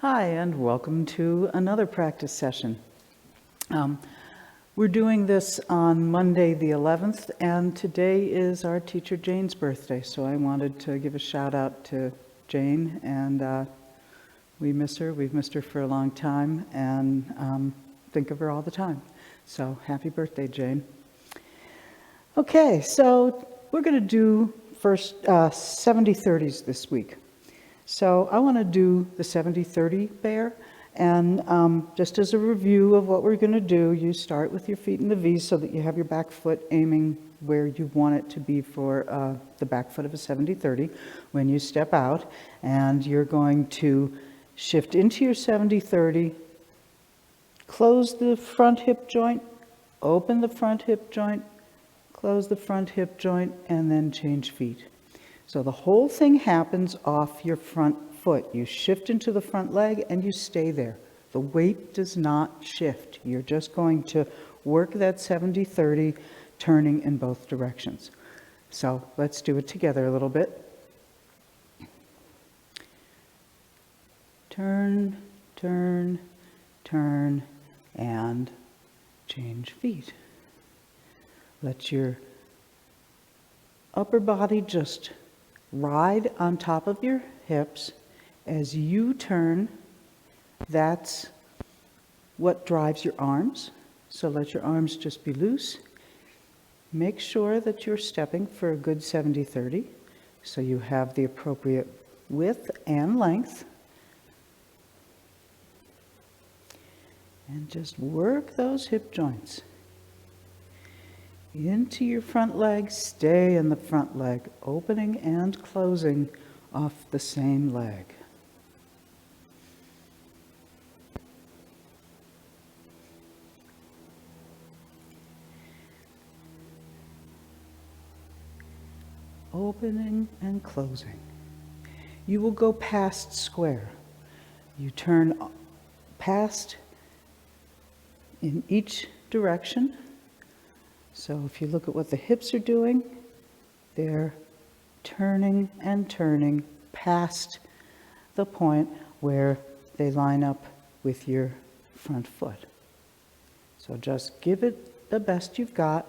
Hi, and welcome to another practice session. We're doing this on Monday the 11th, and today is our teacher Jane's birthday, so I wanted to give a shout out to Jane, and we miss her. We've missed her for a long time, and think of her all the time. So happy birthday, Jane. Okay, so we're going to do first 70-30s this week. So I want to do the 70-30 bear, and just as a review of what we're going to do, you start with your feet in the V so that you have your back foot aiming where you want it to be for the back foot of a 70-30 when you step out, and you're going to shift into your 70-30, close the front hip joint, open the front hip joint, close the front hip joint, and then change feet. So the whole thing happens off your front foot. You shift into the front leg and you stay there. The weight does not shift. You're just going to work that 70-30, turning in both directions. So let's do it together a little bit. Turn, turn, turn, and change feet. Let your upper body just ride on top of your hips as you turn. That's what drives your arms. So let your arms just be loose. Make sure that you're stepping for a good 70-30, so you have the appropriate width and length. And just work those hip joints into your front leg, stay in the front leg, opening and closing off the same leg. Opening and closing. You will go past square. You turn past in each direction. So if you look at what the hips are doing, they're turning and turning past the point where they line up with your front foot. So just give it the best you've got.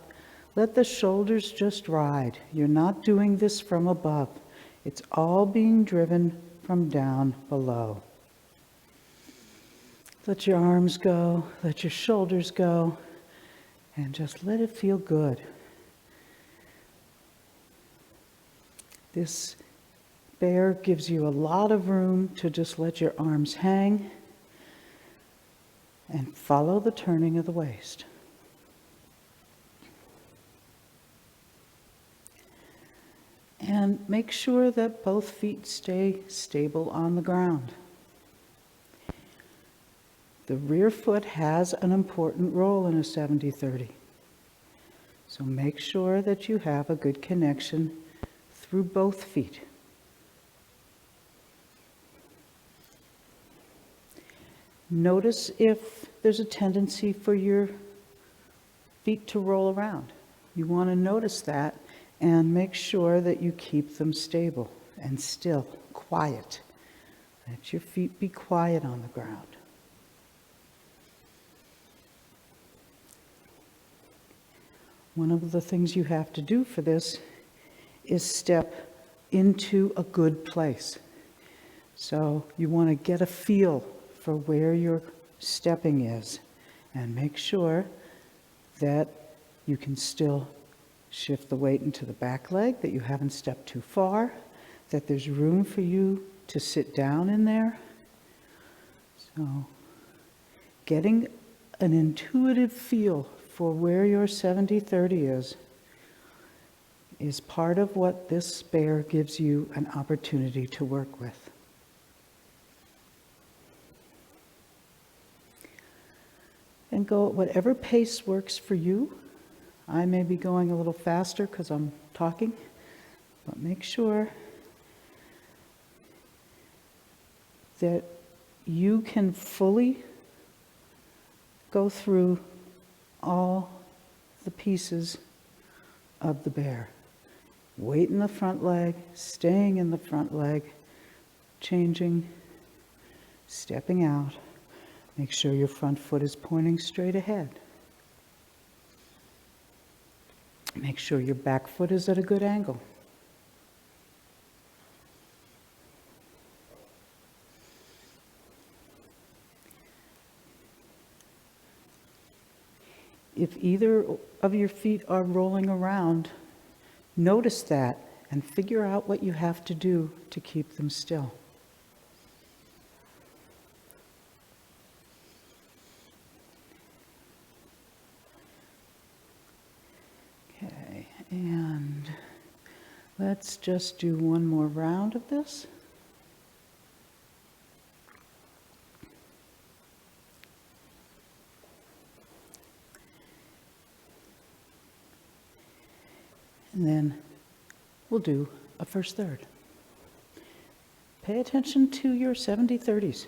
Let the shoulders just ride. You're not doing this from above. It's all being driven from down below. Let your arms go, let your shoulders go, and just let it feel good. This bear gives you a lot of room to just let your arms hang and follow the turning of the waist. And make sure that both feet stay stable on the ground. The rear foot has an important role in a 70-30. So make sure that you have a good connection through both feet. Notice if there's a tendency for your feet to roll around. You want to notice that and make sure that you keep them stable and still, quiet. Let your feet be quiet on the ground. One of the things you have to do for this is step into a good place. So you want to get a feel for where your stepping is and make sure that you can still shift the weight into the back leg, that you haven't stepped too far, that there's room for you to sit down in there. So getting an intuitive feel for where your 70-30 is part of what this bear gives you an opportunity to work with. And go at whatever pace works for you. I may be going a little faster because I'm talking, but make sure that you can fully go through all the pieces of the bear. Weight in the front leg, staying in the front leg, changing, Stepping out. Make sure your front foot is pointing straight ahead. Make sure your back foot is at a good angle. If either of your feet are rolling around, notice that and figure out what you have to do to keep them still. Okay, and let's just do one more round of this. And then we'll do a first third. Pay attention to your 70-30s.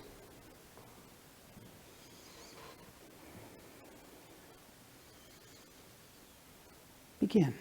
Begin.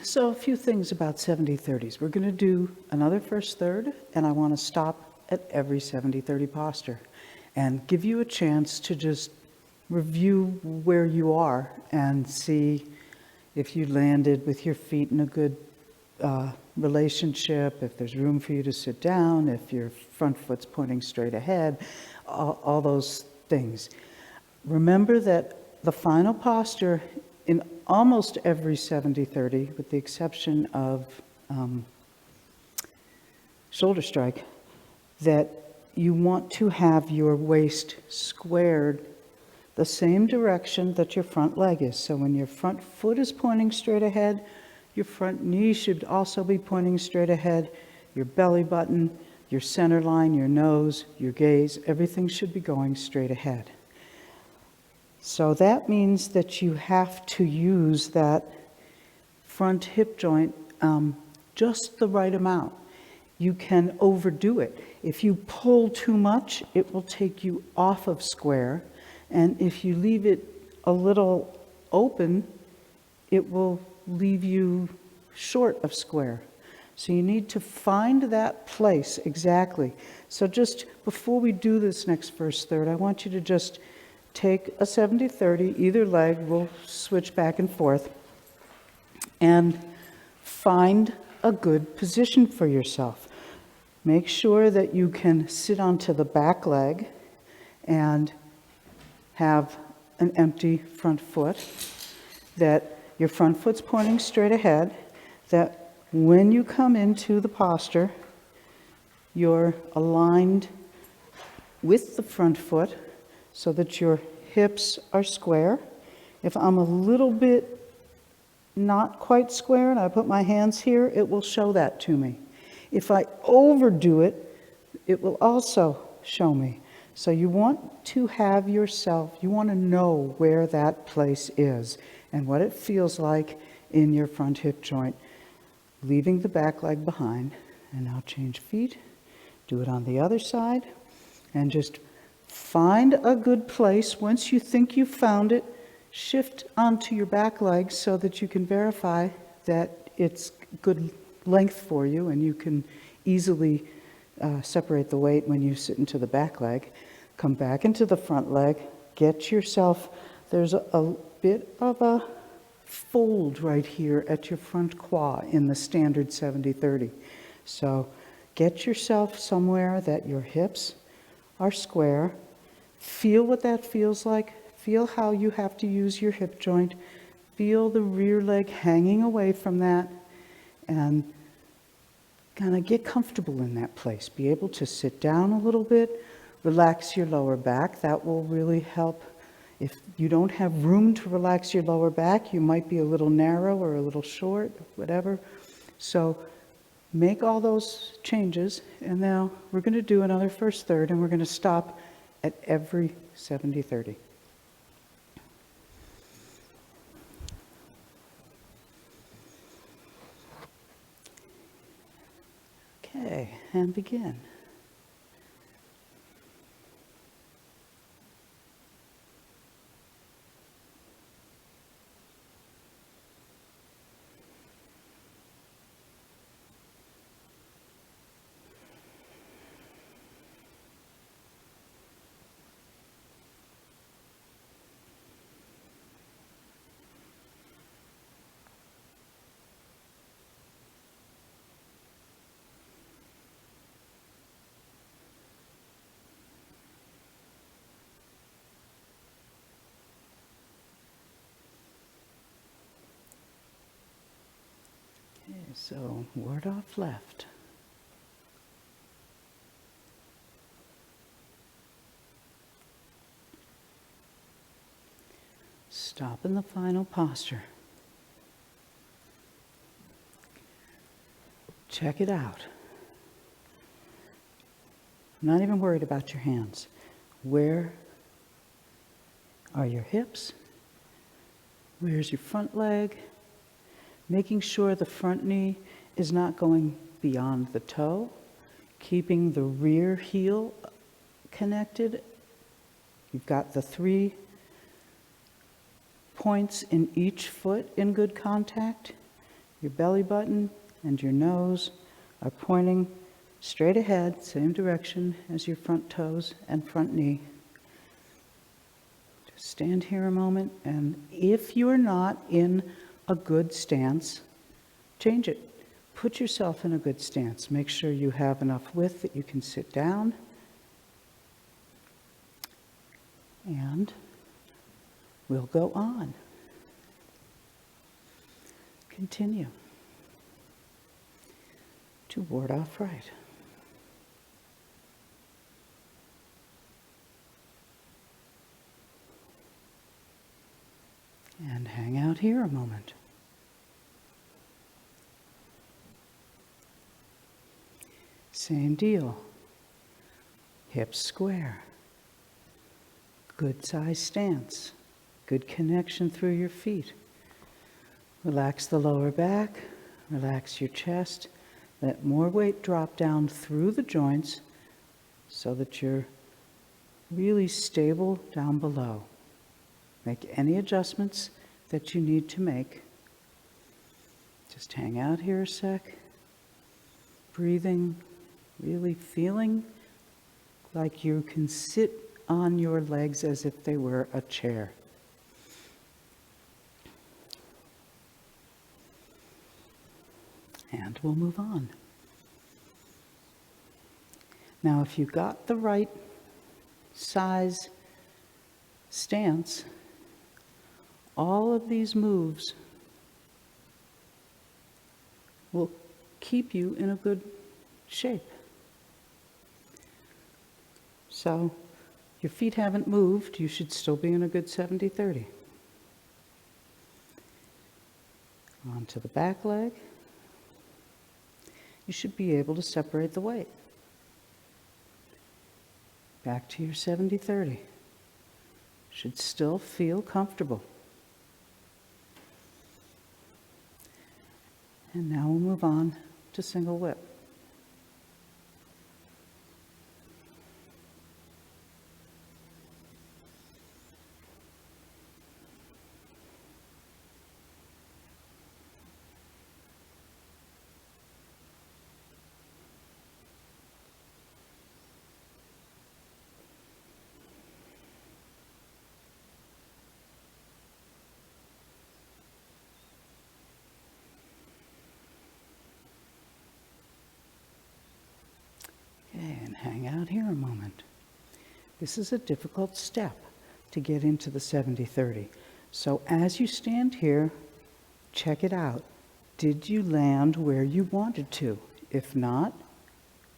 So a few things about 70-30s. We're going to do another first third, and I want to stop at every 70-30 posture and give you a chance to just review where you are and see if you landed with your feet in a good relationship, if there's room for you to sit down, if your front foot's pointing straight ahead, all those things. Remember that the final posture in almost every 70-30, with the exception of shoulder strike, that you want to have your waist squared the same direction that your front leg is. So when your front foot is pointing straight ahead, your front knee should also be pointing straight ahead. Your belly button, your center line, your nose, your gaze, everything should be going straight ahead. So that means that you have to use that front hip joint just the right amount. You can overdo it. If you pull too much, it will take you off of square. And if you leave it a little open, it will leave you short of square. So you need to find that place exactly. So just before we do this next first third, I want you to just take a 70-30, either leg, we'll switch back and forth, and find a good position for yourself. Make sure that you can sit onto the back leg and have an empty front foot, that your front foot's pointing straight ahead, that when you come into the posture, you're aligned with the front foot so that your hips are square. If I'm a little bit not quite square and I put my hands here, it will show that to me. If I overdo it, it will also show me. So you want to have yourself, you want to know where that place is and what it feels like in your front hip joint. Leaving the back leg behind, and now change feet. Do it on the other side, and just find a good place. Once you think you've found it, shift onto your back leg so that you can verify that it's good length for you and you can easily separate the weight when you sit into the back leg. Come back into the front leg. Get yourself, there's a bit of a fold right here at your front quad in the standard 70-30. So get yourself somewhere that your hips are square. Feel what that feels like. Feel how you have to use your hip joint. Feel the rear leg hanging away from that, and kind of get comfortable in that place. Be able to sit down a little bit, relax your lower back. That will really help. If you don't have room to relax your lower back, you might be a little narrow or a little short, whatever. So make all those changes, and now we're going to do another first third, and we're going to stop at every 70-30. Okay, and begin. Okay, so ward off left. Stop in the final posture. Check it out. I'm not even worried about your hands. Where are your hips? Where's your front leg? Making sure the front knee is not going beyond the toe. Keeping the rear heel connected. You've got the 3 points in each foot in good contact. Your belly button and your nose are pointing straight ahead, same direction as your front toes and front knee. Just stand here a moment, and if you're not in a good stance, change it. put yourself in a good stance. Make sure you have enough width that you can sit down. And we'll go on. Continue to ward off right. And hang out here a moment. Same deal. Hips square. Good size stance. Good connection through your feet. Relax the lower back. Relax your chest. Let more weight drop down through the joints so that you're really stable down below. Make any adjustments that you need to make. Just hang out here a sec. Breathing, really feeling like you can sit on your legs as if they were a chair. And we'll move on. Now, if you got the right size stance, all of these moves will keep you in a good shape. So, your feet haven't moved, you should still be in a good 70-30. Onto the back leg. You should be able to separate the weight. Back to your 70-30. Should still feel comfortable. And now we'll move on to single whip. And hang out here a moment. This is a difficult step to get into the 70-30. So as you stand here, check it out. Did you land where you wanted to? If not,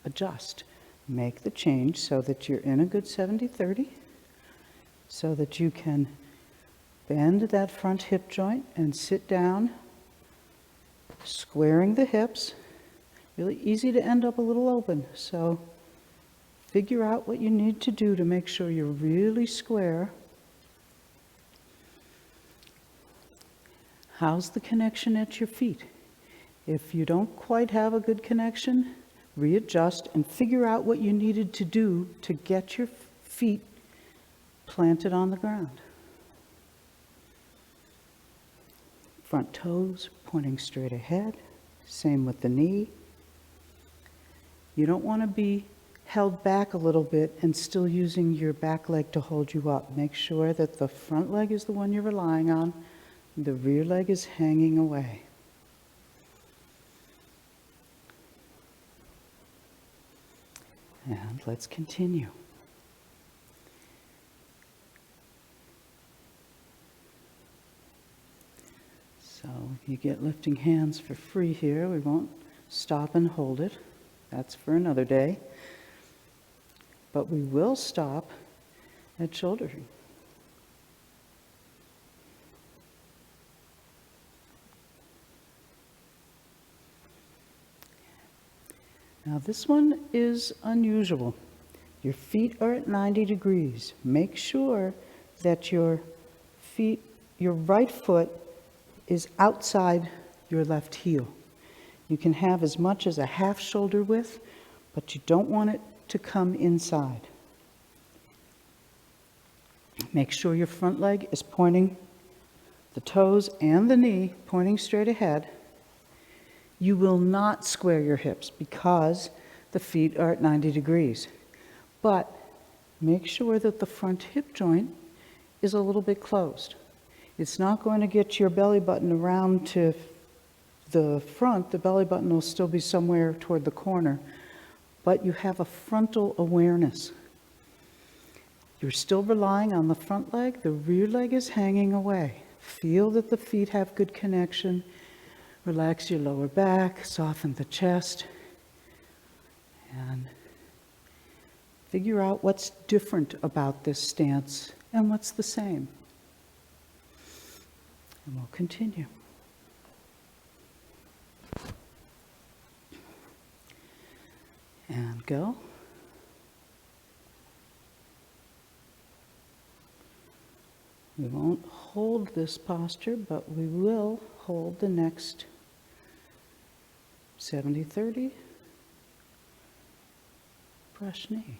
adjust. Make the change so that you're in a good 70-30, so that you can bend that front hip joint and sit down, squaring the hips. Really easy to end up a little open, so figure out what you need to do to make sure you're really square. How's the connection at your feet? If you don't quite have a good connection, readjust and figure out what you needed to do to get your feet planted on the ground. Front toes pointing straight ahead, same with the knee. You don't want to be held back a little bit and still using your back leg to hold you up. Make sure that the front leg is the one you're relying on, and the rear leg is hanging away. And let's continue. So you get lifting hands for free here. We won't stop and hold it. That's for another day. But we will stop at shouldering. Now this one is unusual. Your feet are at 90 degrees. Make sure that your right foot is outside your left heel. You can have as much as a half shoulder width, but you don't want it to come inside. Make sure your front leg is pointing, the toes and the knee pointing straight ahead. You will not square your hips because the feet are at 90 degrees. But make sure that the front hip joint is a little bit closed. It's not going to get your belly button around to the front, the belly button will still be somewhere toward the corner, but you have a frontal awareness. You're still relying on the front leg, the rear leg is hanging away. Feel that the feet have good connection. Relax your lower back, soften the chest, and figure out what's different about this stance and what's the same. And we'll continue. And go. We won't hold this posture, but we will hold the next 70-30 brush knee.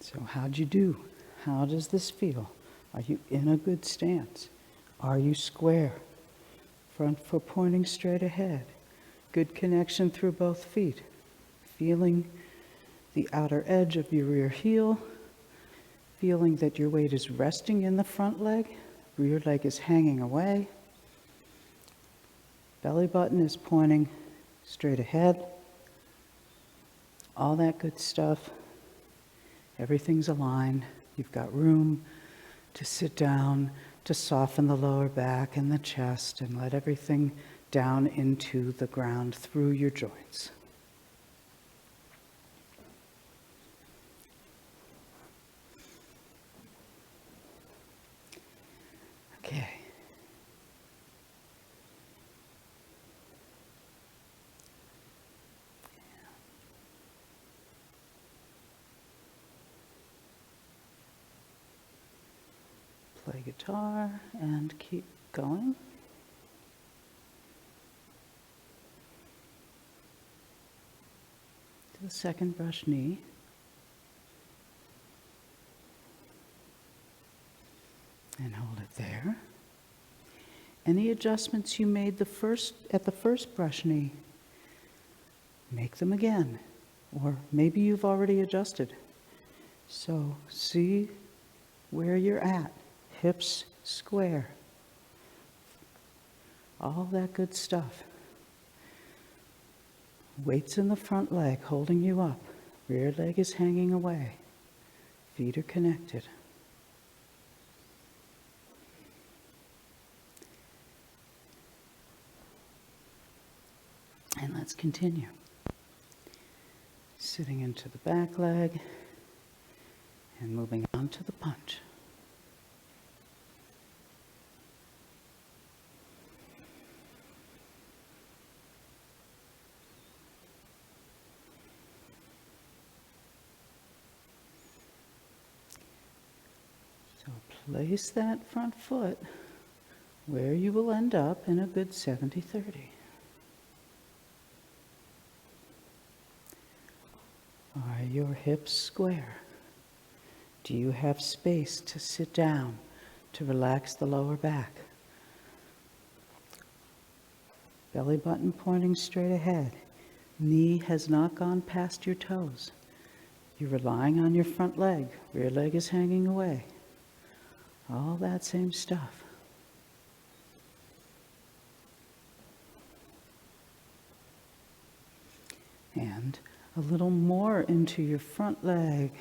So how'd you do? How does this feel? Are you in a good stance? Are you square? Front foot pointing straight ahead. Good connection through both feet. Feeling the outer edge of your rear heel. Feeling that your weight is resting in the front leg. Rear leg is hanging away. Belly button is pointing straight ahead. All that good stuff. Everything's aligned. You've got room to sit down, to soften the lower back and the chest, and let everything down into the ground through your joints. Okay. Play guitar and keep going. To the second brush knee. And hold it there. Any adjustments you made at the first brush knee, make them again. Or maybe you've already adjusted. So see where you're at. Hips square. All that good stuff. Weights in the front leg holding you up. Rear leg is hanging away. Feet are connected. And let's continue. Sitting into the back leg and moving on to the punch. So place that front foot where you will end up in a good 70-30. Are your hips square? Do you have space to sit down, to relax the lower back? Belly button pointing straight ahead. Knee has not gone past your toes. You're relying on your front leg. Rear leg is hanging away. All that same stuff. And a little more into your front leg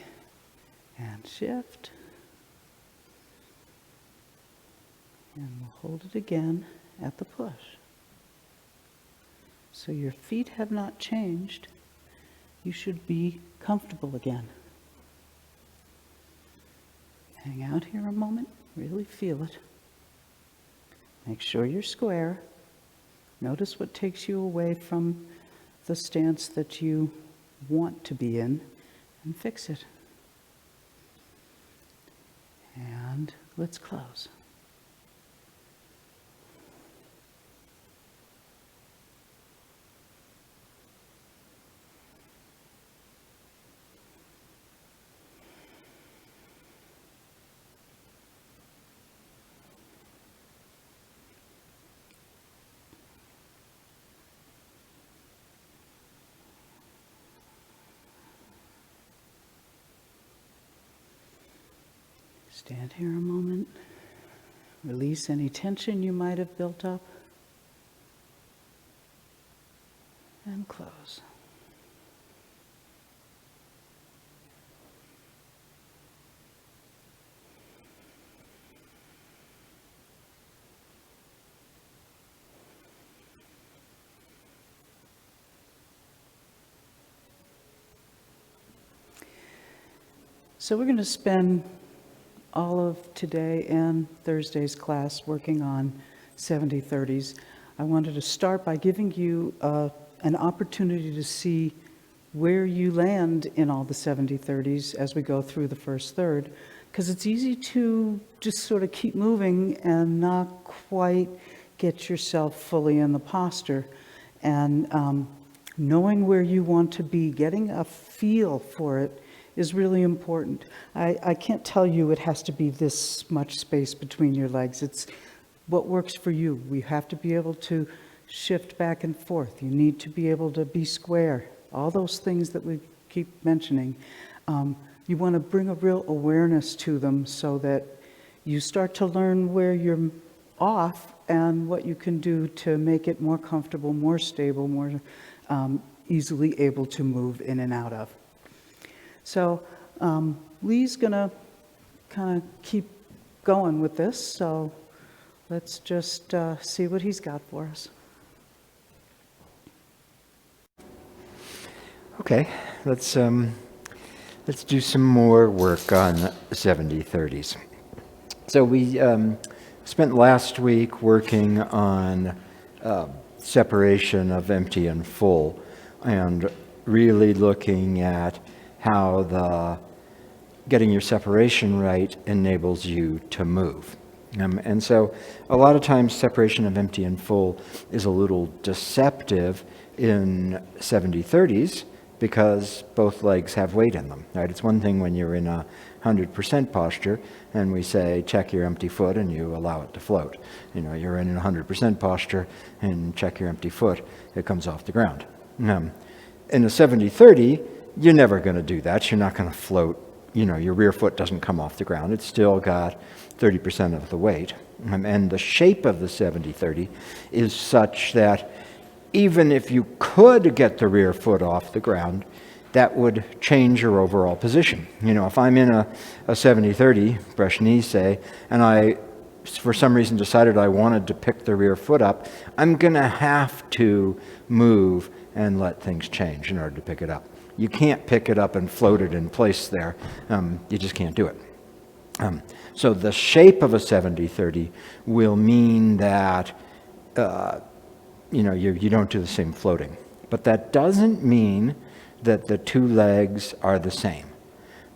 and shift. And we'll hold it again at the push. So your feet have not changed. You should be comfortable again. Hang out here a moment, really feel it. Make sure you're square. Notice what takes you away from the stance that you want to be in, and fix it. And let's close. Stand here a moment. Release any tension you might have built up. And close. So we're going to spend all of today and Thursday's class working on 70/30s. I wanted to start by giving you an opportunity to see where you land in all the 70/30s as we go through the first third, because it's easy to just sort of keep moving and not quite get yourself fully in the posture. And knowing where you want to be, getting a feel for it, is really important. I can't tell you it has to be this much space between your legs. It's what works for you. We have to be able to shift back and forth. You need to be able to be square. All those things that we keep mentioning. You want to bring a real awareness to them so that you start to learn where you're off and what you can do to make it more comfortable, more stable, more easily able to move in and out of. So Lee's going to kind of keep going with this, so let's just see what he's got for us. Okay, let's do some more work on 70/30s. So we spent last week working on separation of empty and full, and really looking at how getting your separation right enables you to move. And so a lot of times separation of empty and full is a little deceptive in 70/30s because both legs have weight in them, right? It's one thing when you're in a 100% posture and we say check your empty foot and you allow it to float. You know, you're in a 100% posture and check your empty foot, it comes off the ground. In a 70/30, you're never going to do that. You're not going to float. You know, your rear foot doesn't come off the ground. It's still got 30% of the weight. And the shape of the 70/30 is such that even if you could get the rear foot off the ground, that would change your overall position. You know, if I'm in a 70/30, brush knees say, and I, for some reason, decided I wanted to pick the rear foot up, I'm going to have to move and let things change in order to pick it up. You can't pick it up and float it in place there. You just can't do it. So the shape of a 70/30 will mean that you don't do the same floating. But that doesn't mean that the two legs are the same.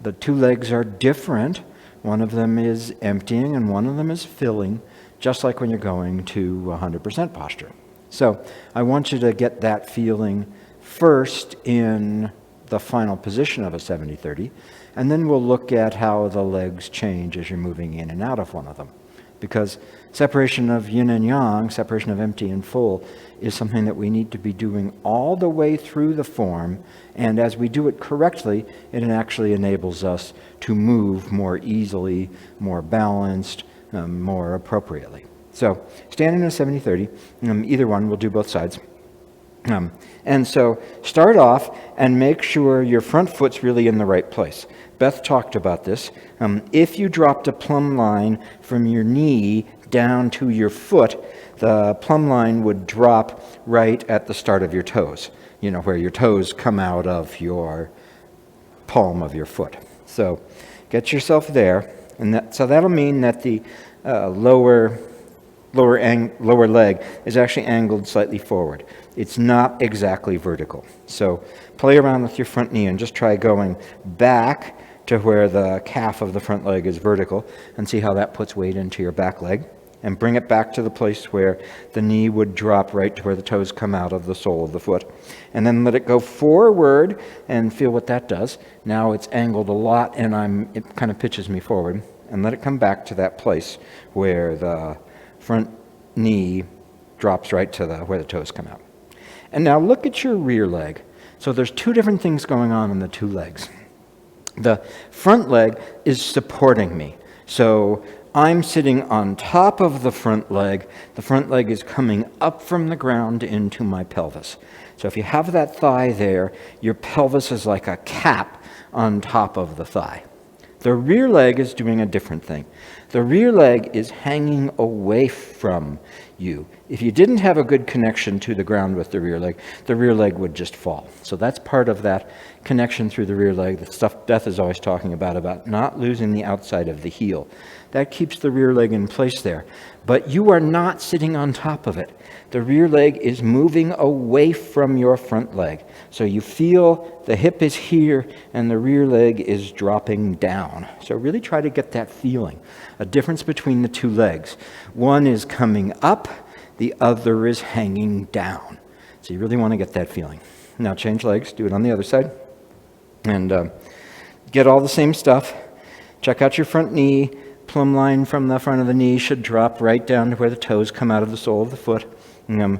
The two legs are different. One of them is emptying and one of them is filling, just like when you're going to 100% posture. So I want you to get that feeling first in the final position of a 70/30, and then we'll look at how the legs change as you're moving in and out of one of them. Because separation of yin and yang, separation of empty and full, is something that we need to be doing all the way through the form, and as we do it correctly, it actually enables us to move more easily, more balanced, more appropriately. So stand in a 70/30, either one, we'll do both sides. And so start off and make sure your front foot's really in the right place. Beth talked about this. If you dropped a plumb line from your knee down to your foot, the plumb line would drop right at the start of your toes, you know, where your toes come out of your palm of your foot. So get yourself there. And so that'll mean that the lower leg is actually angled slightly forward. It's not exactly vertical. So play around with your front knee and just try going back to where the calf of the front leg is vertical and see how that puts weight into your back leg. And bring it back to the place where the knee would drop right to where the toes come out of the sole of the foot. And then let it go forward and feel what that does. Now it's angled a lot and it kind of pitches me forward. And let it come back to that place where the front knee drops right to where the toes come out. And now look at your rear leg. So there's two different things going on in the two legs. The front leg is supporting me. So I'm sitting on top of the front leg. The front leg is coming up from the ground into my pelvis. So if you have that thigh there, your pelvis is like a cap on top of the thigh. The rear leg is doing a different thing. The rear leg is hanging away from you. If you didn't have a good connection to the ground with the rear leg would just fall. So that's part of that connection through the rear leg, the stuff Beth is always talking about not losing the outside of the heel. That keeps the rear leg in place there. But you are not sitting on top of it. The rear leg is moving away from your front leg. So you feel the hip is here and the rear leg is dropping down. So really try to get that feeling. A difference between the two legs. One is coming up, the other is hanging down. So you really want to get that feeling. Now change legs, do it on the other side. And get all the same stuff. Check out your front knee. Plumb line from the front of the knee should drop right down to where the toes come out of the sole of the foot. You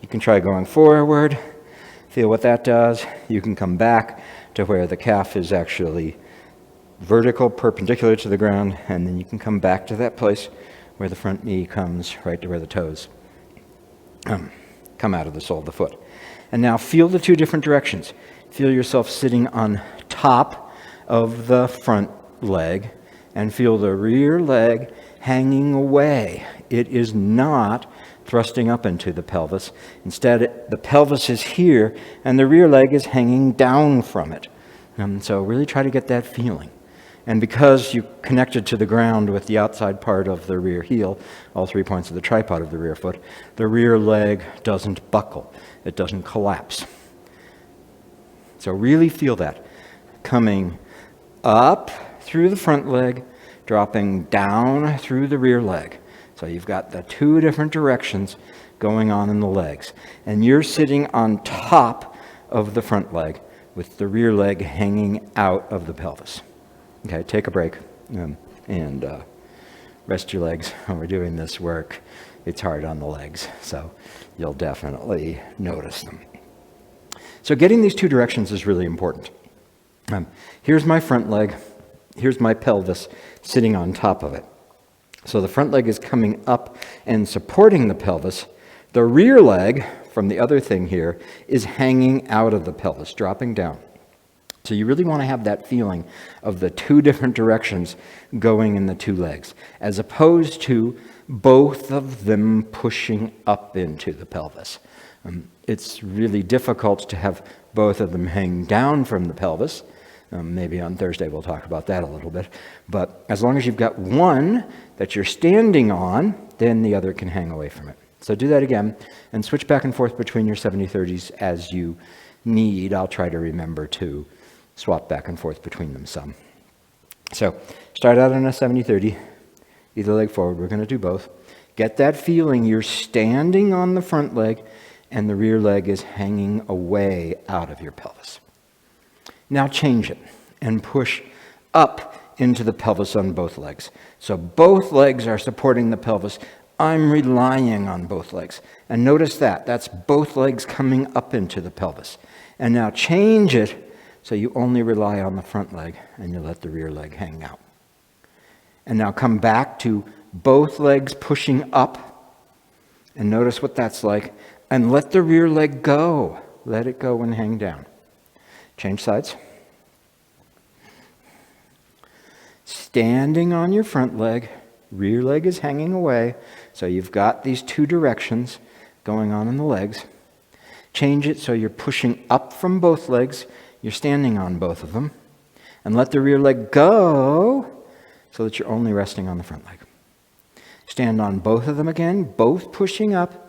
can try going forward, feel what that does. You can come back to where the calf is actually vertical, perpendicular to the ground, and then you can come back to that place where the front knee comes right to where the toes come out of the sole of the foot. And now feel the two different directions. Feel yourself sitting on top of the front leg, and feel the rear leg hanging away. It is not thrusting up into the pelvis. Instead, the pelvis is here, and the rear leg is hanging down from it. So really try to get that feeling. And because you connected to the ground with the outside part of the rear heel, all 3 points of the tripod of the rear foot, the rear leg doesn't buckle. It doesn't collapse. So really feel that. Coming up through the front leg, dropping down through the rear leg. So you've got the two different directions going on in the legs. And you're sitting on top of the front leg with the rear leg hanging out of the pelvis. Okay, take a break and rest your legs when we're doing this work. It's hard on the legs, so you'll definitely notice them. So getting these two directions is really important. Here's my front leg. Here's my pelvis sitting on top of it. So the front leg is coming up and supporting the pelvis. The rear leg, from the other thing here, is hanging out of the pelvis, dropping down. So you really want to have that feeling of the two different directions going in the two legs, as opposed to both of them pushing up into the pelvis. It's really difficult to have both of them hang down from the pelvis. Maybe on Thursday we'll talk about that a little bit. But as long as you've got one that you're standing on, then the other can hang away from it. So do that again and switch back and forth between your 70-30s as you need. I'll try to remember to swap back and forth between them some. So start out on a 70-30, either leg forward. We're going to do both. Get that feeling you're standing on the front leg and the rear leg is hanging away out of your pelvis. Now change it and push up into the pelvis on both legs. So both legs are supporting the pelvis. I'm relying on both legs. And notice that. That's both legs coming up into the pelvis. And now change it so you only rely on the front leg and you let the rear leg hang out. And now come back to both legs pushing up. And notice what that's like. And let the rear leg go. Let it go and hang down. Change sides. Standing on your front leg, rear leg is hanging away. So you've got these two directions going on in the legs. Change it so you're pushing up from both legs. You're standing on both of them. And let the rear leg go so that you're only resting on the front leg. Stand on both of them again, both pushing up.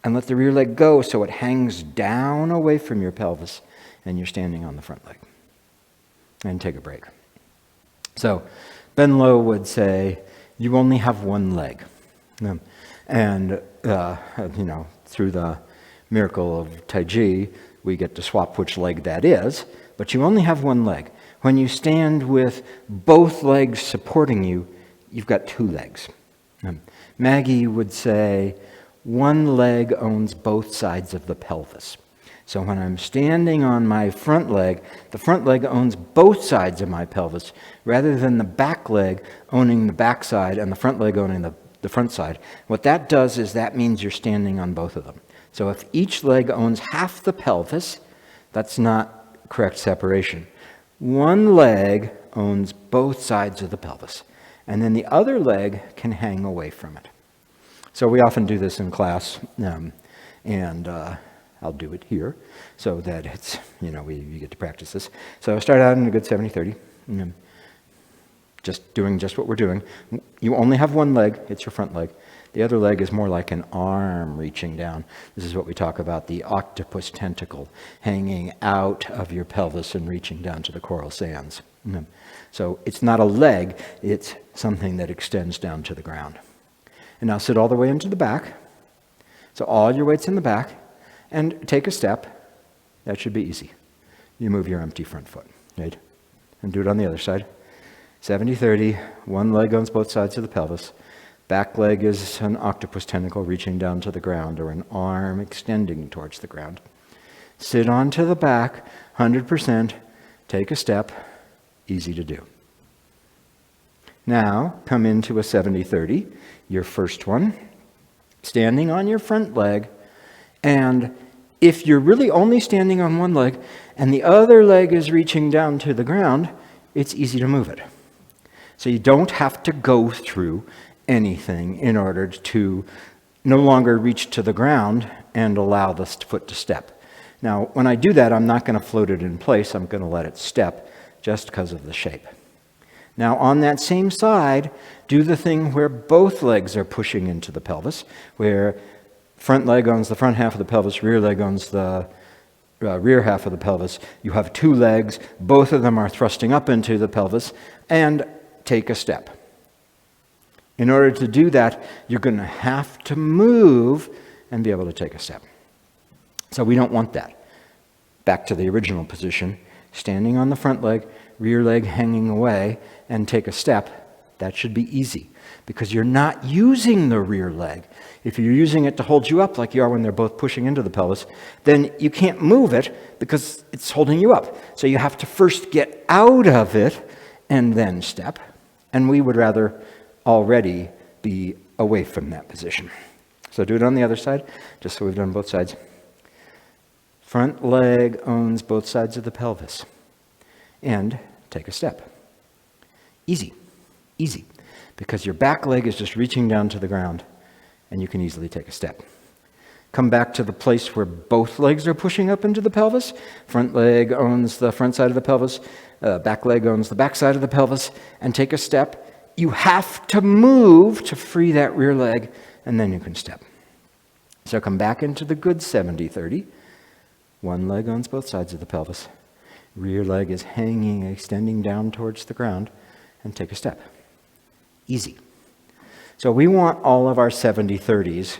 And let the rear leg go so it hangs down away from your pelvis and you're standing on the front leg. And take a break. So Ben Lowe would say, you only have one leg. And, through the miracle of Tai Chi, we get to swap which leg that is, but you only have one leg. When you stand with both legs supporting you, you've got two legs. Maggie would say, one leg owns both sides of the pelvis. So when I'm standing on my front leg, the front leg owns both sides of my pelvis, rather than the back leg owning the back side and the front leg owning the front side. What that does is that means you're standing on both of them. So if each leg owns half the pelvis, that's not correct separation. One leg owns both sides of the pelvis, and then the other leg can hang away from it. So we often do this in class, and I'll do it here so that it's, you get to practice this. So start out in a good 70-30, just doing just what we're doing. You only have one leg, it's your front leg. The other leg is more like an arm reaching down. This is what we talk about, the octopus tentacle hanging out of your pelvis and reaching down to the coral sands. So it's not a leg, it's something that extends down to the ground. And now sit all the way into the back. So all your weight's in the back. And take a step. That should be easy. You move your empty front foot, right? And do it on the other side. 70-30, one leg owns both sides of the pelvis. Back leg is an octopus tentacle reaching down to the ground, or an arm extending towards the ground. Sit onto the back, 100%. Take a step. Easy to do. Now, come into a 70-30, your first one. Standing on your front leg. And if you're really only standing on one leg and the other leg is reaching down to the ground, it's easy to move it. So you don't have to go through anything in order to no longer reach to the ground and allow the foot to step. Now, when I do that, I'm not going to float it in place. I'm going to let it step just because of the shape. Now, on that same side, do the thing where both legs are pushing into the pelvis, where front leg owns the front half of the pelvis, rear leg owns the rear half of the pelvis. You have two legs, both of them are thrusting up into the pelvis, and take a step. In order to do that, you're going to have to move and be able to take a step. So we don't want that. Back to the original position, standing on the front leg, rear leg hanging away, and take a step. That should be easy because you're not using the rear leg. If you're using it to hold you up like you are when they're both pushing into the pelvis, then you can't move it because it's holding you up. So you have to first get out of it and then step. And we would rather already be away from that position. So do it on the other side, just so we've done both sides. Front leg owns both sides of the pelvis. And take a step. Easy, easy. Because your back leg is just reaching down to the ground, and you can easily take a step. Come back to the place where both legs are pushing up into the pelvis. Front leg owns the front side of the pelvis. Back leg owns the back side of the pelvis. And take a step. You have to move to free that rear leg, and then you can step. So come back into the good 70-30. One leg owns both sides of the pelvis. Rear leg is hanging, extending down towards the ground, and take a step. Easy. So we want all of our 70-30s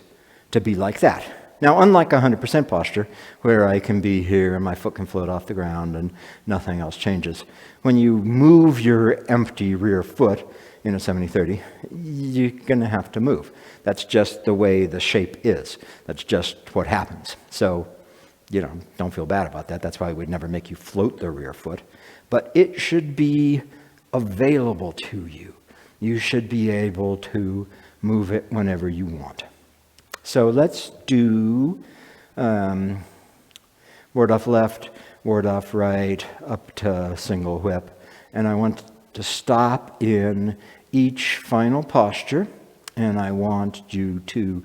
to be like that. Now, unlike 100% posture, where I can be here and my foot can float off the ground and nothing else changes, when you move your empty rear foot in a 70-30, you're going to have to move. That's just the way the shape is. That's just what happens. So, don't feel bad about that. That's why we'd never make you float the rear foot. But it should be available to you. You should be able to move it whenever you want. So let's do ward off left, ward off right, up to single whip. And I want to stop in each final posture, and I want you to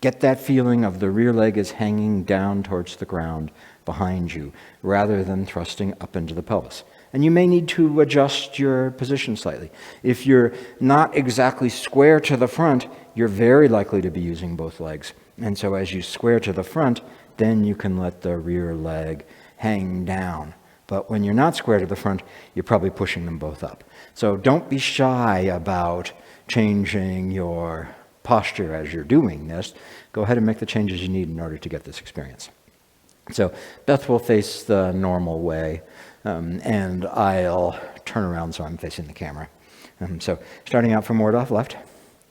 get that feeling of the rear leg is hanging down towards the ground behind you, rather than thrusting up into the pelvis. And you may need to adjust your position slightly. If you're not exactly square to the front, you're very likely to be using both legs. And so as you square to the front, then you can let the rear leg hang down. But when you're not square to the front, you're probably pushing them both up. So don't be shy about changing your posture as you're doing this. Go ahead and make the changes you need in order to get this experience. So Beth will face the normal way, and I'll turn around so I'm facing the camera. So starting out from ward off left.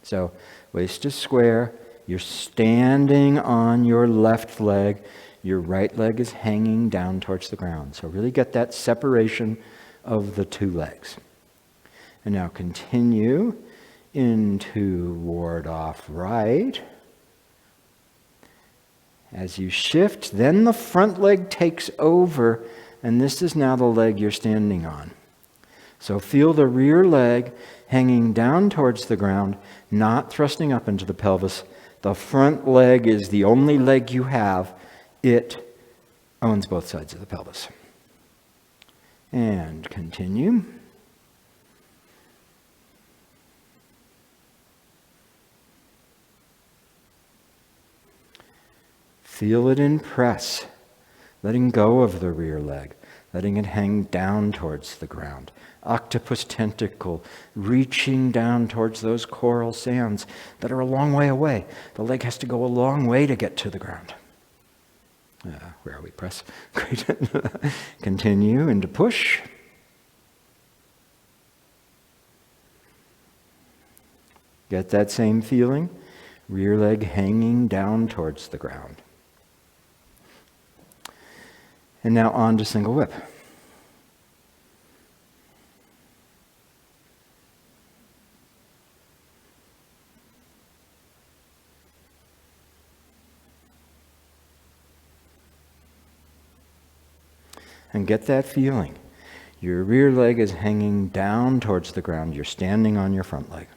So waist is square, You're standing on your left leg. Your right leg is hanging down towards the ground. So really get that separation of the two legs. And now continue into ward off right. As you shift, then the front leg takes over, and this is now the leg you're standing on. So feel the rear leg hanging down towards the ground, not thrusting up into the pelvis. The front leg is the only leg you have. It owns both sides of the pelvis. And continue. Feel it in press, letting go of the rear leg, letting it hang down towards the ground. Octopus tentacle, reaching down towards those coral sands that are a long way away. The leg has to go a long way to get to the ground. Where are we? Press. Great. Continue into push. Get that same feeling. Rear leg hanging down towards the ground. And now on to single whip. And get that feeling. Your rear leg is hanging down towards the ground. You're standing on your front leg.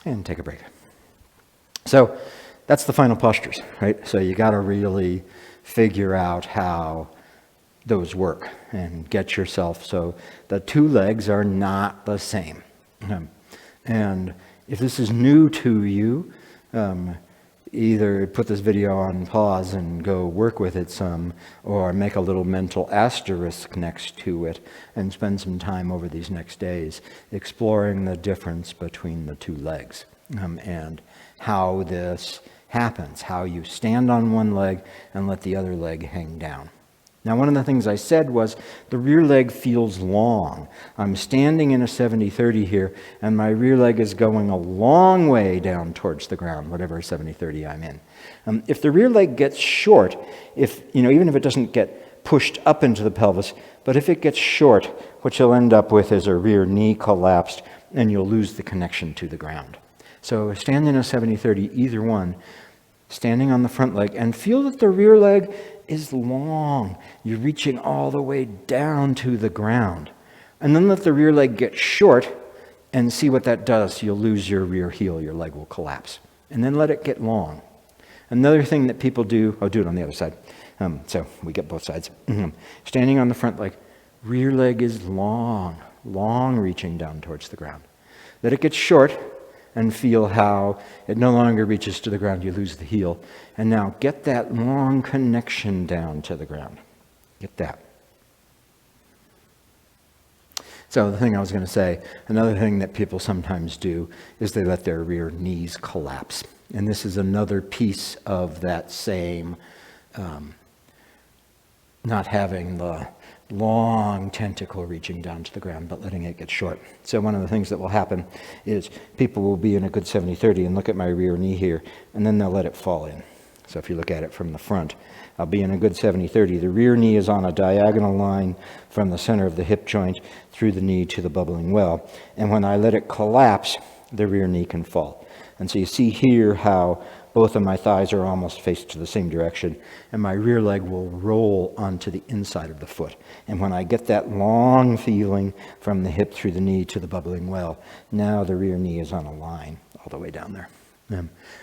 And take a break. So that's the final postures, right? So you got to really figure out how those work and get yourself so the two legs are not the same. And if this is new to you, either put this video on pause and go work with it some, or make a little mental asterisk next to it and spend some time over these next days exploring the difference between the two legs and how this happens, how you stand on one leg and let the other leg hang down. Now, one of the things I said was the rear leg feels long. I'm standing in a 70-30 here, and my rear leg is going a long way down towards the ground, whatever 70-30 I'm in. If the rear leg gets short, even if it doesn't get pushed up into the pelvis, but if it gets short, what you'll end up with is a rear knee collapsed, and you'll lose the connection to the ground. So stand in a 70-30, either one, standing on the front leg, and feel that the rear leg is long. You're reaching all the way down to the ground. And then let the rear leg get short and see what that does. You'll lose your rear heel. Your leg will collapse. And then let it get long. Another thing that people do, do it on the other side. So we get both sides. Standing on the front leg, rear leg is long reaching down towards the ground. Let it get short and feel how it no longer reaches to the ground. You lose the heel. And now get that long connection down to the ground. Get that. So the thing I was going to say, another thing that people sometimes do is they let their rear knees collapse. And this is another piece of that same not having the long tentacle reaching down to the ground, but letting it get short. So one of the things that will happen is people will be in a good 70-30 and look at my rear knee here, and then they'll let it fall in. So if you look at it from the front, I'll be in a good 70-30. The rear knee is on a diagonal line from the center of the hip joint through the knee to the bubbling well. And when I let it collapse, the rear knee can fall. And so you see here how both of my thighs are almost faced to the same direction, and my rear leg will roll onto the inside of the foot. And when I get that long feeling from the hip through the knee to the bubbling well, now the rear knee is on a line all the way down there.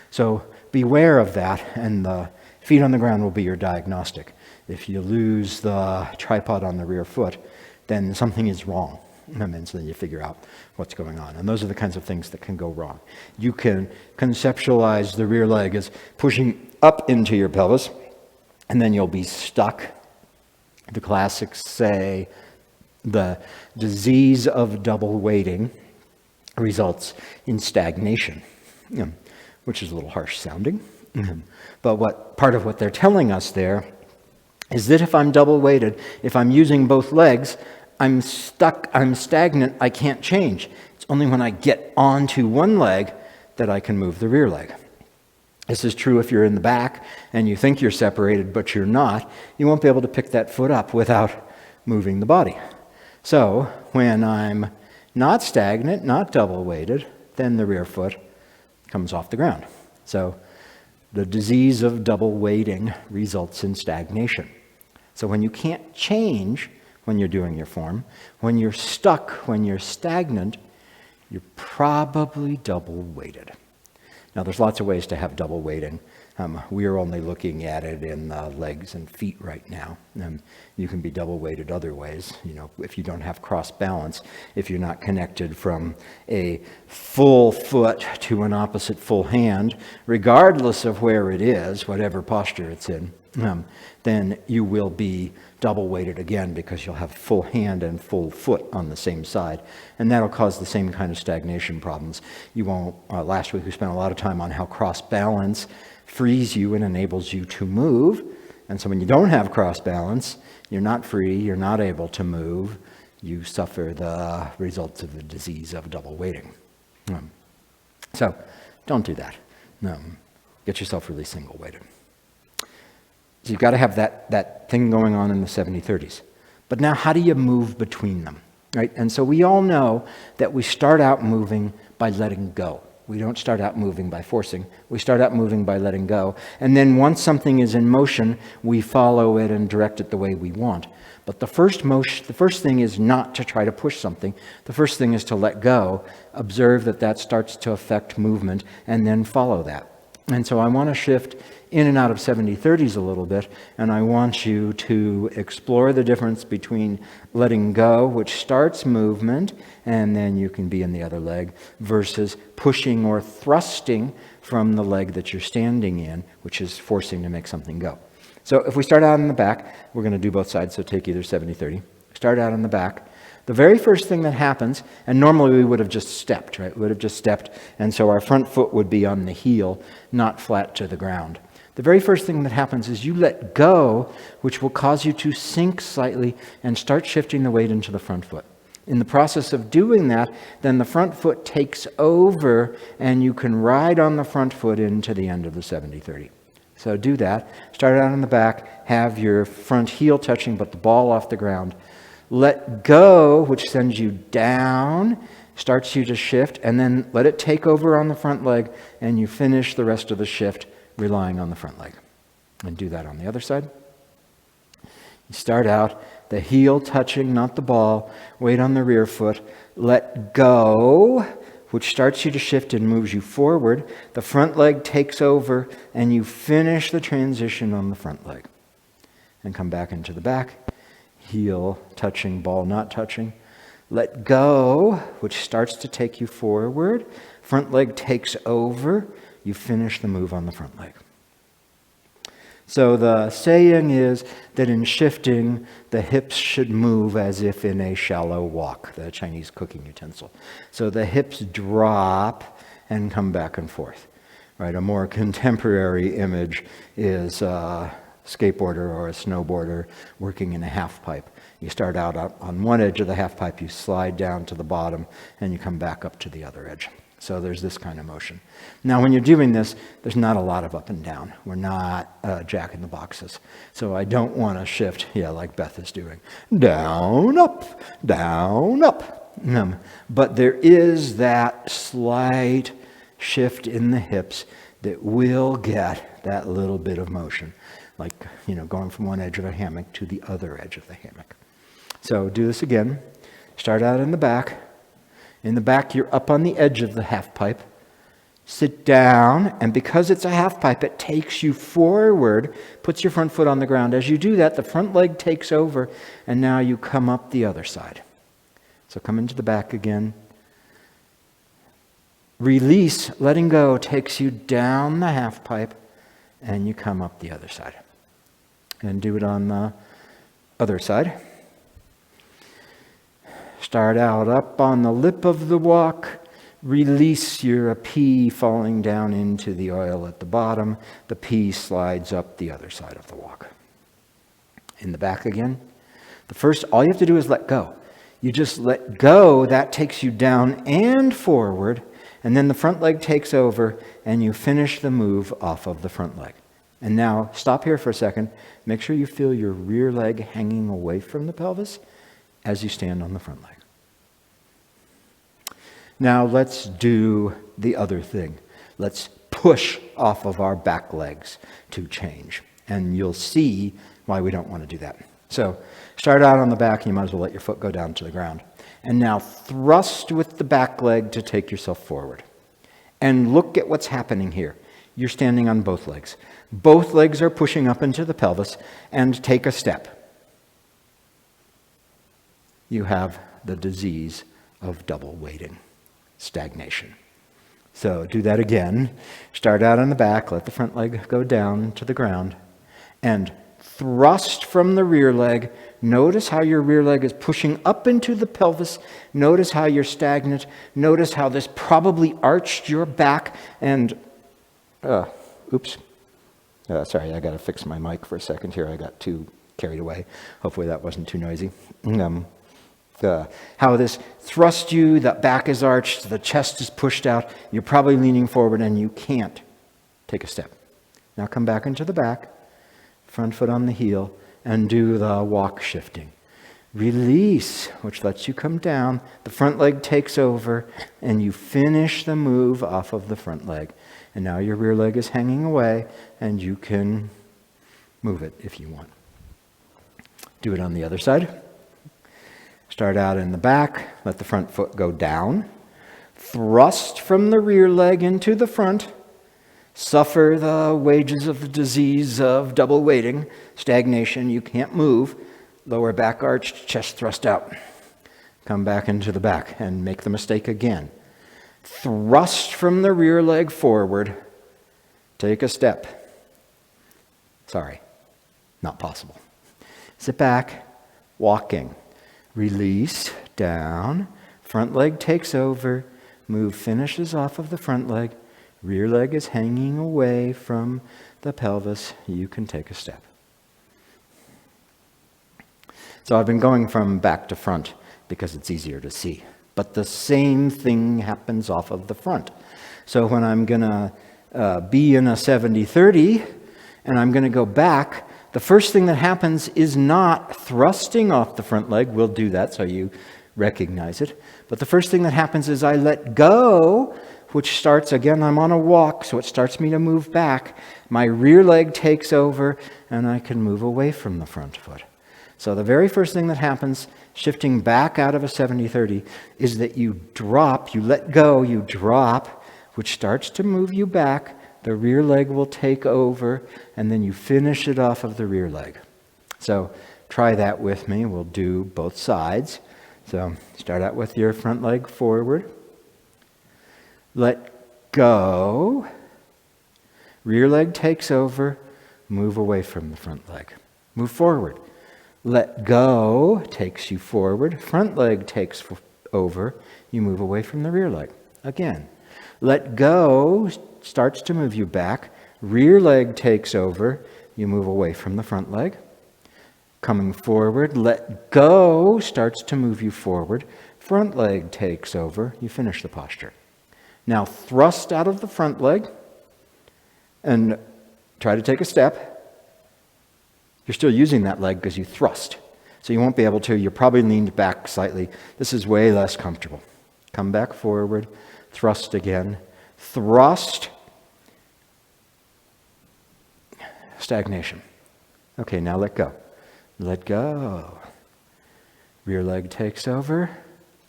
So beware of that, and the feet on the ground will be your diagnostic. If you lose the tripod on the rear foot, then something is wrong. And so then you figure out what's going on. And those are the kinds of things that can go wrong. You can conceptualize the rear leg as pushing up into your pelvis, and then you'll be stuck. The classics say the disease of double weighting results in stagnation, which is a little harsh sounding. But part of what they're telling us there is that if I'm double weighted, if I'm using both legs, I'm stuck, I'm stagnant, I can't change. It's only when I get onto one leg that I can move the rear leg. This is true if you're in the back and you think you're separated, but you're not. You won't be able to pick that foot up without moving the body. So when I'm not stagnant, not double weighted, then the rear foot comes off the ground. So the disease of double weighting results in stagnation. So when you can't change when you're doing your form, when you're stuck, when you're stagnant, you're probably double weighted. Now, there's lots of ways to have double weighting. We are only looking at it in legs and feet right now. You can be double weighted other ways. If you don't have cross balance, if you're not connected from a full foot to an opposite full hand, regardless of where it is, whatever posture it's in, then you will be double weighted again because you'll have full hand and full foot on the same side. And that'll cause the same kind of stagnation problems. You won't, last week we spent a lot of time on how cross balance frees you and enables you to move. And so when you don't have cross balance, you're not free, you're not able to move, you suffer the results of the disease of double weighting. So don't do that. Get yourself really single weighted. So you've got to have that thing going on in the 70-30s. But now how do you move between them, right? And so we all know that we start out moving by letting go. We don't start out moving by forcing. We start out moving by letting go. And then once something is in motion, we follow it and direct it the way we want. But the first thing is not to try to push something. The first thing is to let go, observe that starts to affect movement, and then follow that. And so I want to shift in and out of 70-30s a little bit, and I want you to explore the difference between letting go, which starts movement, and then you can be in the other leg, versus pushing or thrusting from the leg that you're standing in, which is forcing to make something go. So if we start out in the back, we're going to do both sides, so take either 70-30. Start out in the back. The very first thing that happens, and normally we would have just stepped, right? We would have just stepped, and so our front foot would be on the heel, not flat to the ground. The very first thing that happens is you let go, which will cause you to sink slightly and start shifting the weight into the front foot. In the process of doing that, then the front foot takes over, and you can ride on the front foot into the end of the 70-30. So do that. Start out in the back, have your front heel touching, but the ball off the ground. Let go, which sends you down, starts you to shift, and then let it take over on the front leg, and you finish the rest of the shift relying on the front leg. And do that on the other side. You start out, the heel touching, not the ball, weight on the rear foot. Let go, which starts you to shift and moves you forward. The front leg takes over, and you finish the transition on the front leg. And come back into the back. Heel touching, ball not touching. Let go, which starts to take you forward. Front leg takes over. You finish the move on the front leg. So the saying is that in shifting, the hips should move as if in a shallow wok, the Chinese cooking utensil. So the hips drop and come back and forth. Right? A more contemporary image is skateboarder or a snowboarder working in a half pipe. You start out on one edge of the half pipe, you slide down to the bottom, and you come back up to the other edge. So there's this kind of motion. Now when you're doing this, there's not a lot of up and down. We're not Jack in the Boxes. So I don't want to shift, like Beth is doing. Down, up, down, up. But there is that slight shift in the hips that will get that little bit of motion. Like, going from one edge of a hammock to the other edge of the hammock. So do this again. Start out in the back. In the back, you're up on the edge of the half pipe. Sit down, and because it's a half pipe, it takes you forward, puts your front foot on the ground. As you do that, the front leg takes over, and now you come up the other side. So come into the back again. Release, letting go, takes you down the half pipe, and you come up the other side. And do it on the other side. Start out up on the lip of the wok. Release your pea falling down into the oil at the bottom. The pea slides up the other side of the wok. In the back again. All you have to do is let go. You just let go. That takes you down and forward. And then the front leg takes over, and you finish the move off of the front leg. And now, stop here for a second. Make sure you feel your rear leg hanging away from the pelvis as you stand on the front leg. Now, let's do the other thing. Let's push off of our back legs to change. And you'll see why we don't want to do that. So, start out on the back, and you might as well let your foot go down to the ground. And now thrust with the back leg to take yourself forward. And look at what's happening here. You're standing on both legs. Both legs are pushing up into the pelvis, and take a step. You have the disease of double weighting, stagnation. So do that again. Start out on the back, let the front leg go down to the ground, and thrust from the rear leg. Notice how your rear leg is pushing up into the pelvis. Notice how you're stagnant. Notice how this probably arched your back. And, sorry, I got to fix my mic for a second here. I got too carried away. Hopefully that wasn't too noisy. How this thrust you, the back is arched, the chest is pushed out. You're probably leaning forward and you can't take a step. Now come back into the back. Front foot on the heel, and do the walk shifting. Release, which lets you come down. The front leg takes over, and you finish the move off of the front leg. And now your rear leg is hanging away, and you can move it if you want. Do it on the other side. Start out in the back. Let the front foot go down. Thrust from the rear leg into the front. Suffer the wages of the disease of double weighting, stagnation, you can't move, lower back arched, chest thrust out. Come back into the back and make the mistake again. Thrust from the rear leg forward, take a step. Sorry, not possible. Sit back, walking. Release, down, front leg takes over, move finishes off of the front leg. Rear leg is hanging away from the pelvis. You can take a step. So I've been going from back to front because it's easier to see. But the same thing happens off of the front. So when I'm going to be in a 70-30 and I'm going to go back, the first thing that happens is not thrusting off the front leg. We'll do that so you recognize it. But the first thing that happens is I let go, which starts, again, I'm on a walk, so it starts me to move back. My rear leg takes over, and I can move away from the front foot. So the very first thing that happens, shifting back out of a 70-30, is that you drop, you let go, you drop, which starts to move you back. The rear leg will take over, and then you finish it off of the rear leg. So try that with me. We'll do both sides. So start out with your front leg forward. Let go. Rear leg takes over. Move away from the front leg. Move forward. Let go takes you forward. Front leg takes over. You move away from the rear leg. Again. Let go starts to move you back. Rear leg takes over. You move away from the front leg. Coming forward. Let go starts to move you forward. Front leg takes over. You finish the posture. Now thrust out of the front leg and try to take a step. You're still using that leg because you thrust. So you won't be able to. You're probably leaned back slightly. This is way less comfortable. Come back forward. Thrust again. Thrust. Stagnation. Okay, now let go. Let go. Rear leg takes over.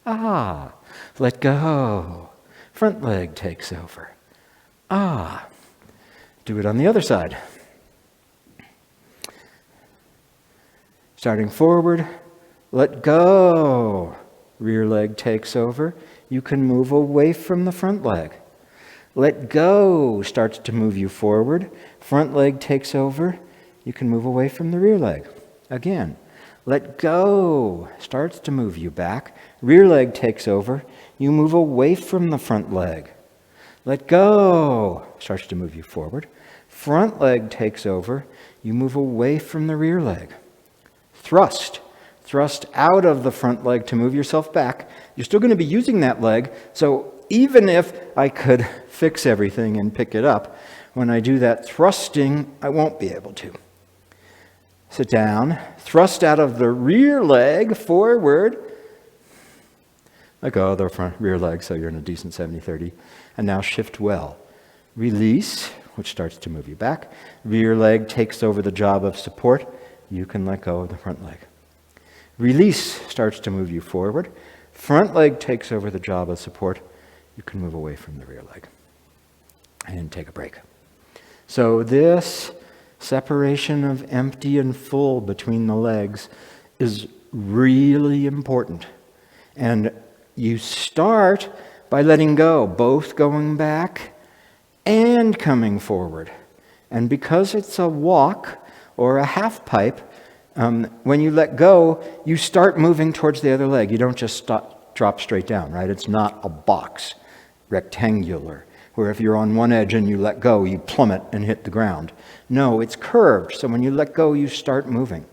Let go. Front leg takes over. Do it on the other side. Starting forward, let go. Rear leg takes over. You can move away from the front leg. Let go starts to move you forward. Front leg takes over. You can move away from the rear leg. Again, let go starts to move you back. Rear leg takes over. You move away from the front leg. Let go starts to move you forward. Front leg takes over. You move away from the rear leg. Thrust. thrust out of the front leg to move yourself back. You're still going to be using that leg, so even if I could fix everything and pick it up, when I do that thrusting, I won't be able to. Sit down, thrust out of the rear leg forward. Let go of the front rear leg so you're in a decent 70-30. And now shift well. Release, which starts to move you back. Rear leg takes over the job of support. You can let go of the front leg. Release starts to move you forward. Front leg takes over the job of support. You can move away from the rear leg. And take a break. So this separation of empty and full between the legs is really important. And you start by letting go, both going back and coming forward. And because it's a walk or a half pipe, when you let go, you start moving towards the other leg. You don't just drop straight down, right? It's not a box, rectangular, where if you're on one edge and you let go, you plummet and hit the ground. No, it's curved, so when you let go, you start moving.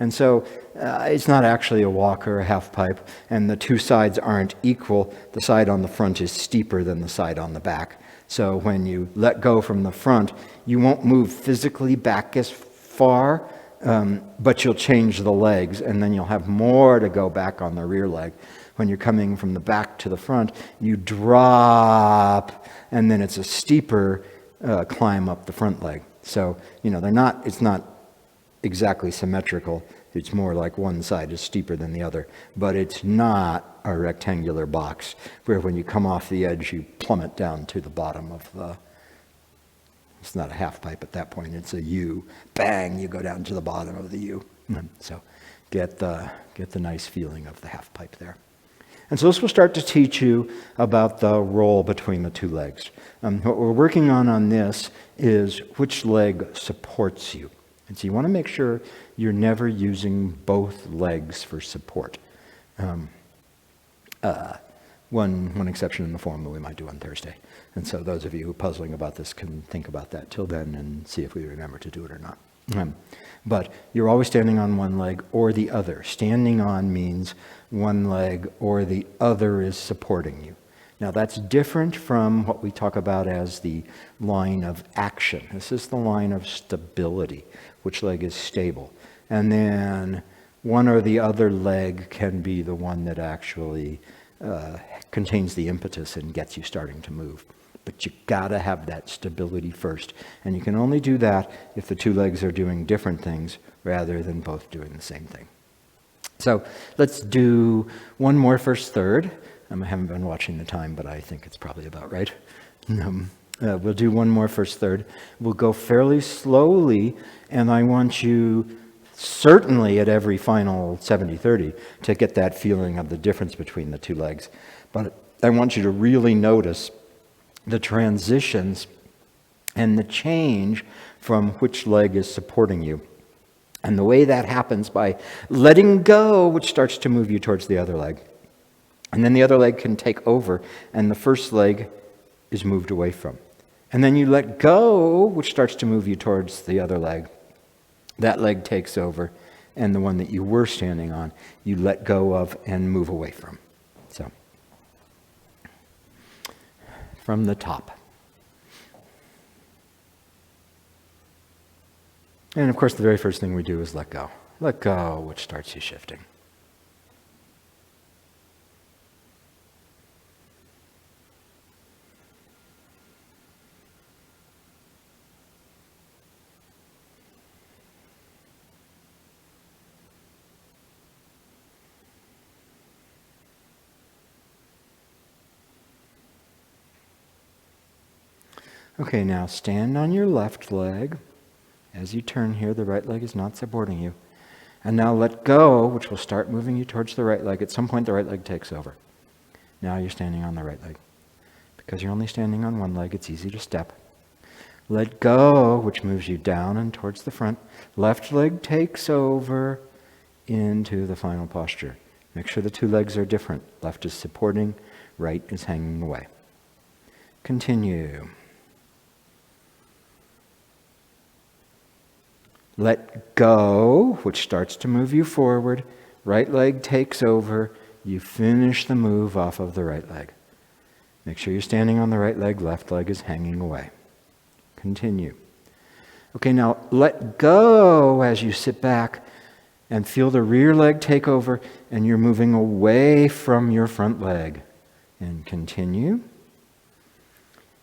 And so it's not actually a walk or a half pipe, and the two sides aren't equal. The side on the front is steeper than the side on the back. So when you let go from the front, you won't move physically back as far, but you'll change the legs, and then you'll have more to go back on the rear leg. When you're coming from the back to the front, you drop, and then it's a steeper climb up the front leg. So, it's not exactly symmetrical. It's more like one side is steeper than the other, but it's not a rectangular box where when you come off the edge, you plummet down to the bottom of the, it's not a half pipe at that point, it's a U. Bang, you go down to the bottom of the U. So get the nice feeling of the half pipe there. And so this will start to teach you about the roll between the two legs. What we're working on this is which leg supports you. And so you want to make sure you're never using both legs for support. One exception in the form that we might do on Thursday. And so those of you who are puzzling about this can think about that till then and see if we remember to do it or not. But you're always standing on one leg or the other. Standing on means one leg or the other is supporting you. Now that's different from what we talk about as the line of action. This is the line of stability. Which leg is stable? And then one or the other leg can be the one that actually contains the impetus and gets you starting to move. But you gotta have that stability first. And you can only do that if the two legs are doing different things rather than both doing the same thing. So let's do one more first third. I haven't been watching the time, but I think it's probably about right. We'll do one more first third. We'll go fairly slowly, and I want you certainly at every final 70-30 to get that feeling of the difference between the two legs. But I want you to really notice the transitions and the change from which leg is supporting you. And the way that happens by letting go, which starts to move you towards the other leg. And then the other leg can take over, and the first leg is moved away from. And then you let go, which starts to move you towards the other leg. That leg takes over, and the one that you were standing on, you let go of and move away from. So, from the top. And of course, the very first thing we do is let go. Let go, which starts you shifting. Okay, now stand on your left leg. As you turn here, the right leg is not supporting you. And now let go, which will start moving you towards the right leg. At some point, the right leg takes over. Now you're standing on the right leg. Because you're only standing on one leg, it's easy to step. Let go, which moves you down and towards the front. Left leg takes over into the final posture. Make sure the two legs are different. Left is supporting, right is hanging away. Continue. Let go, which starts to move you forward. right leg takes over, you finish the move off of the right leg. Make sure you're standing on the right leg, left leg is hanging away. Continue. Okay, now let go as you sit back and feel the rear leg take over, and you're moving away from your front leg. And continue.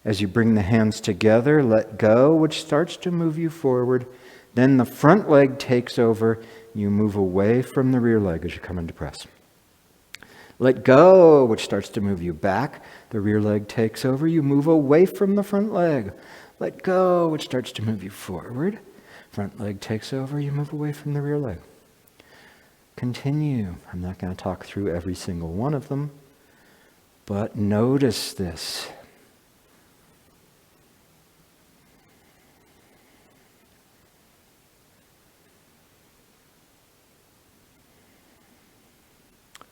As you bring the hands together, let go, which starts to move you forward. Then the front leg takes over. You move away from the rear leg as you come into press. Let go, which starts to move you back. The rear leg takes over. You move away from the front leg. Let go, which starts to move you forward. Front leg takes over. You move away from the rear leg. Continue. I'm not going to talk through every single one of them, but notice this.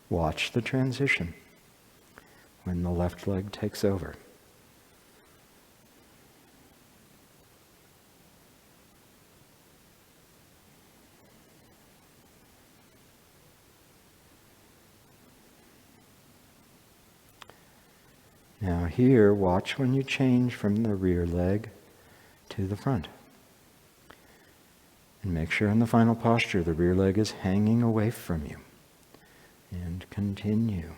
Watch the transition when the left leg takes over. Now here, watch when you change from the rear leg to the front. And make sure in the final posture the rear leg is hanging away from you. And continue.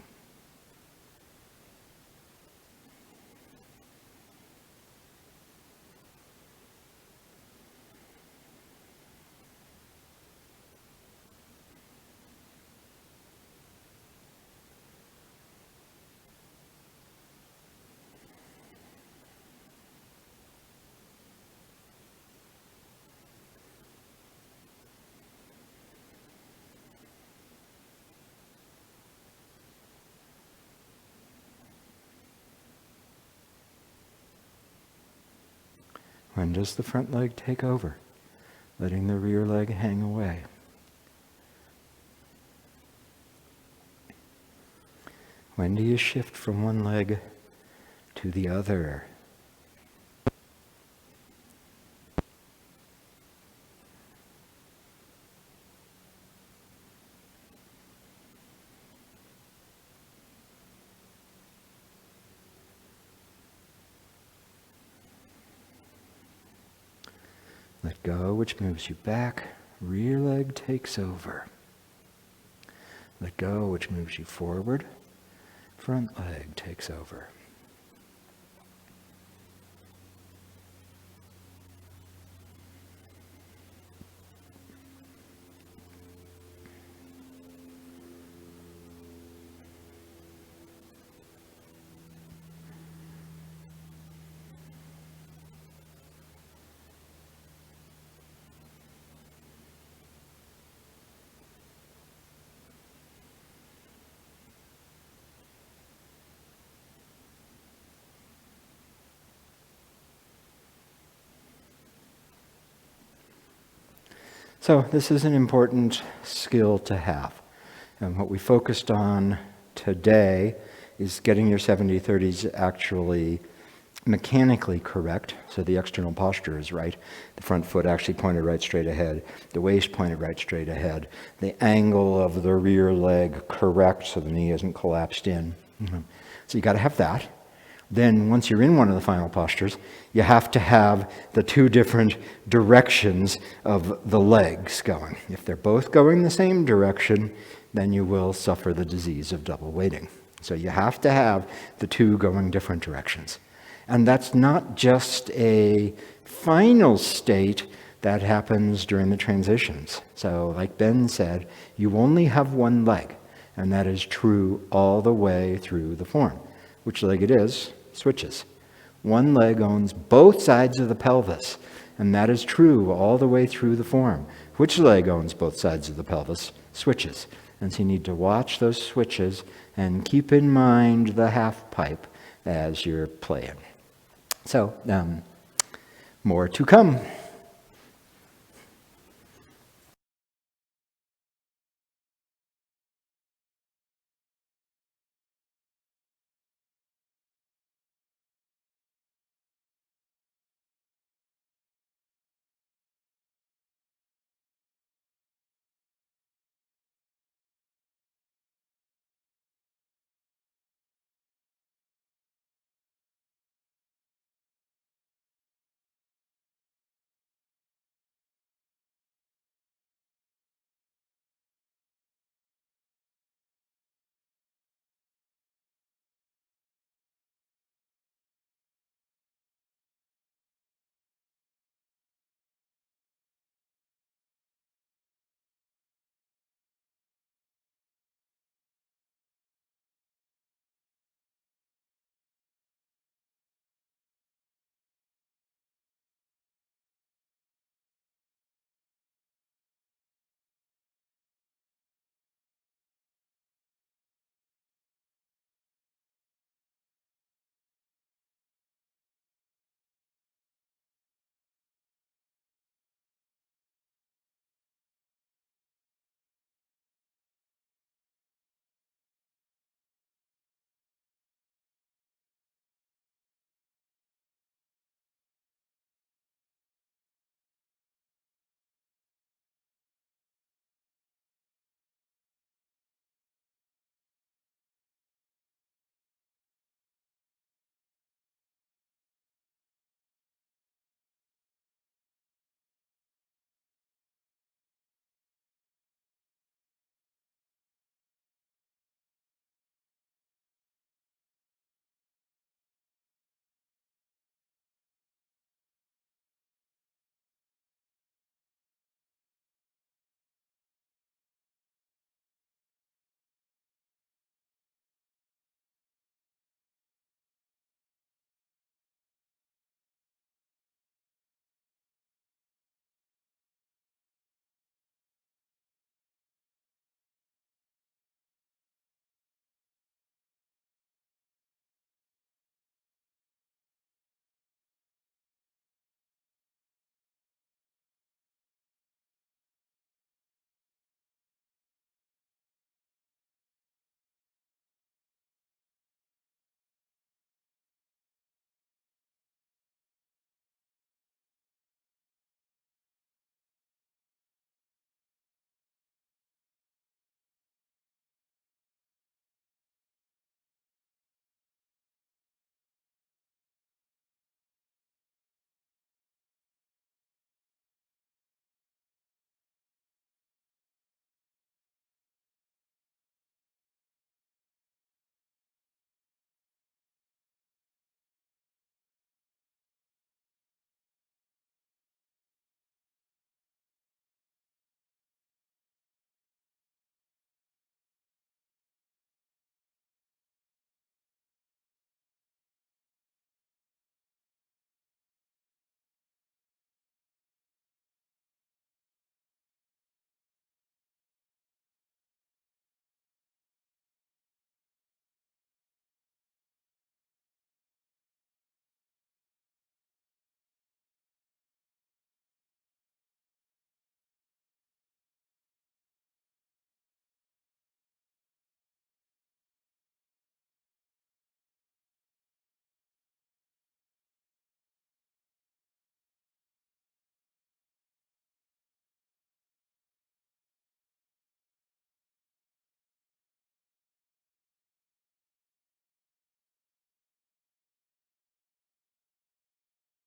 When does the front leg take over? Letting the rear leg hang away. When do you shift from one leg to the other? Let go, which moves you back. Rear leg takes over. Let go, which moves you forward. Front leg takes over. So this is an important skill to have. And what we focused on today is getting your 70-30s actually mechanically correct, so the external posture is right. The front foot actually pointed right straight ahead. The waist pointed right straight ahead. The angle of the rear leg correct, so the knee isn't collapsed in. So you got to have that. Then once you're in one of the final postures, you have to have the two different directions of the legs going. If they're both going the same direction, then you will suffer the disease of double weighting. So you have to have the two going different directions. And that's not just a final state that happens during the transitions. So like Ben said, you only have one leg, and that is true all the way through the form. Which leg it is switches. One leg owns both sides of the pelvis, and that is true all the way through the form. Which leg owns both sides of the pelvis switches. And so you need to watch those switches and keep in mind the half pipe as you're playing. So, more to come.